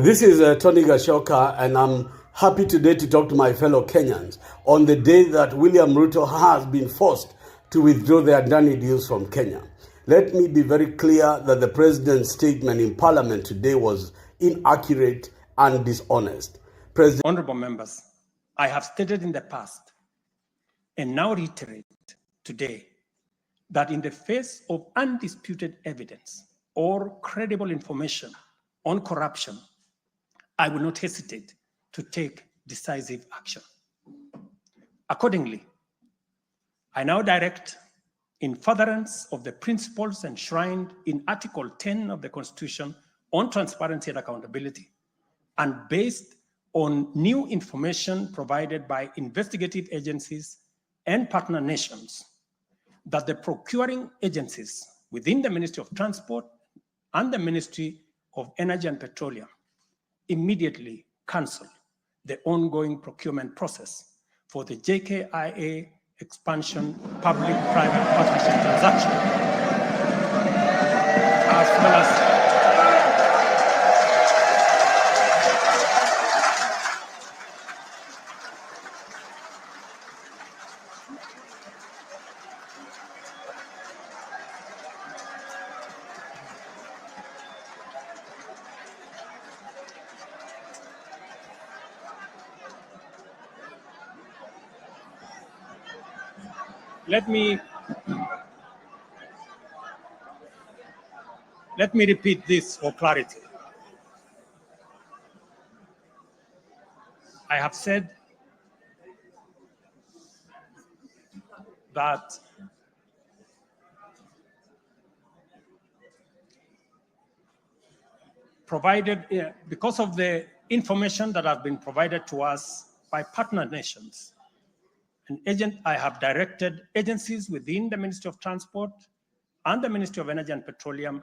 This is Tony Gachoka, and I'm happy today to talk to my fellow Kenyans on the day that William Ruto has been forced to withdraw the Adani deals from Kenya. Let me be very clear that the president's statement in parliament today was inaccurate and dishonest. Honorable members, I have stated in the past and now reiterate today that in the face of undisputed evidence or credible information on corruption, I will not hesitate to take decisive action. Accordingly, I now direct, in furtherance of the principles enshrined in Article 10 of the Constitution on transparency and accountability, and based on new information provided by investigative agencies and partner nations, that the procuring agencies within the Ministry of Transport and the Ministry of Energy and Petroleum immediately cancel the ongoing procurement process for the JKIA expansion public-private partnership transaction, as well as Let me repeat this for clarity. I have said that because of the information that has been provided to us by partner nations, I have directed agencies within the Ministry of Transport and the Ministry of Energy and Petroleum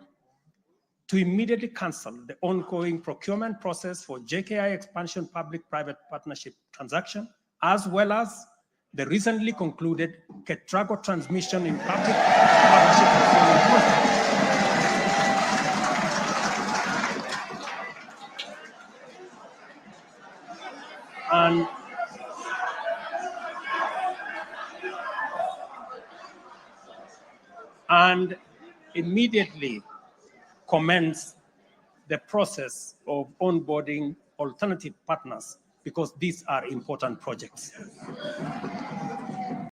to immediately cancel the ongoing procurement process for JKI expansion public-private partnership transaction, as well as the recently concluded Ketrago transmission in public partnership procurement process. And immediately commence the process of onboarding alternative partners, because these are important projects.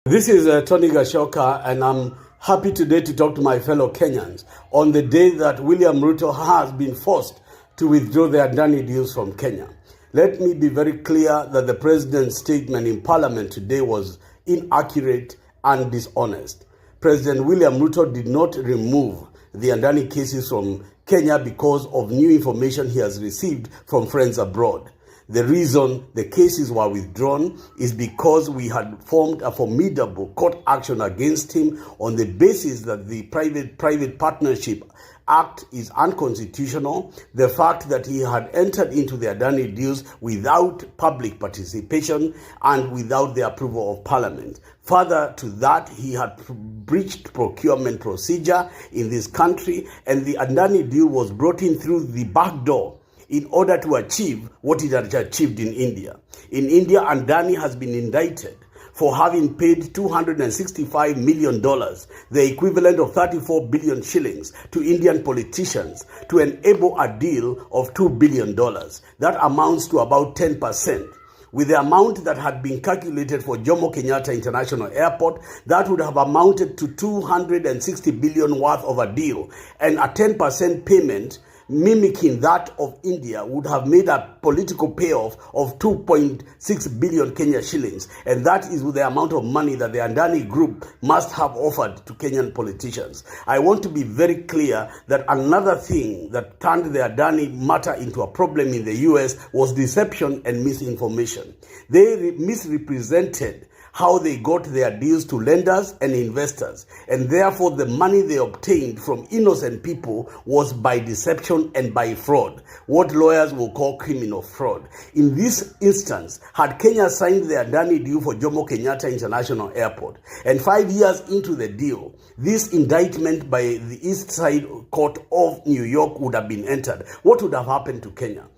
This is Tony Gachoka, and I'm happy today to talk to my fellow Kenyans on the day that William Ruto has been forced to withdraw the Adani deals from Kenya. Let me be very clear that the president's statement in parliament today was inaccurate and dishonest. President William Ruto did not remove the Adani cases from Kenya because of new information he has received from friends abroad. The reason the cases were withdrawn is because we had formed a formidable court action against him on the basis that the Private Partnership Act is unconstitutional, the fact that he had entered into the Adani deals without public participation and without the approval of Parliament. Further to that, he had breached procurement procedure in this country, and the Adani deal was brought in through the back door in order to achieve what it had achieved in India. In India, Adani has been indicted for having paid $265 million, the equivalent of 34 billion shillings, to Indian politicians to enable a deal of $2 billion. That amounts to about 10%. With the amount that had been calculated for Jomo Kenyatta International Airport, that would have amounted to 260 billion worth of a deal, and a 10% payment mimicking that of India would have made a political payoff of 2.6 billion Kenya shillings. And that is the amount of money that the Adani group must have offered to Kenyan politicians. I want to be very clear that another thing that turned the Adani matter into a problem in the US was deception and misinformation. They misrepresented how they got their deals to lenders and investors, and therefore the money they obtained from innocent people was by deception and by fraud, what lawyers will call criminal fraud. In this instance, had Kenya signed the Adani deal for Jomo Kenyatta International Airport, and 5 years into the deal, this indictment by the East Side Court of New York would have been entered, what would have happened to Kenya?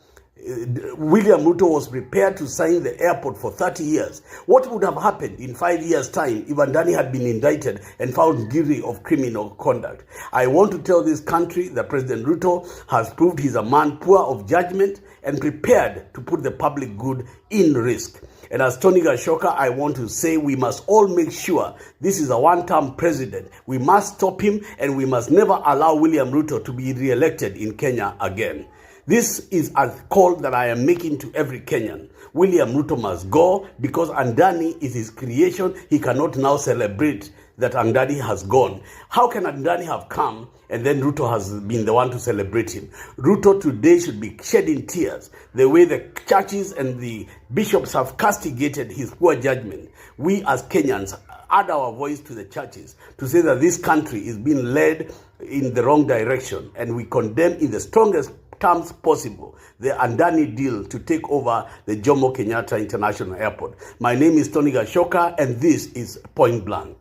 William Ruto was prepared to sign the airport for 30 years. What would have happened in 5 years' time if Andani had been indicted and found guilty of criminal conduct? I want to tell this country that President Ruto has proved he's a man poor of judgment and prepared to put the public good in risk. And as Tony Gachoka, I want to say we must all make sure this is a one-term president. We must stop him, and we must never allow William Ruto to be re-elected in Kenya again. This is a call that I am making to every Kenyan. William Ruto must go because Andani is his creation. He cannot now celebrate that Andani has gone. How can Andani have come and then Ruto has been the one to celebrate him? Ruto today should be shedding tears the way the churches and the bishops have castigated his poor judgment. We as Kenyans add our voice to the churches to say that this country is being led in the wrong direction, and we condemn in the strongest terms possible the Andani deal to take over the Jomo Kenyatta International Airport. My name is Tony Gachoka, and this is Point Blank.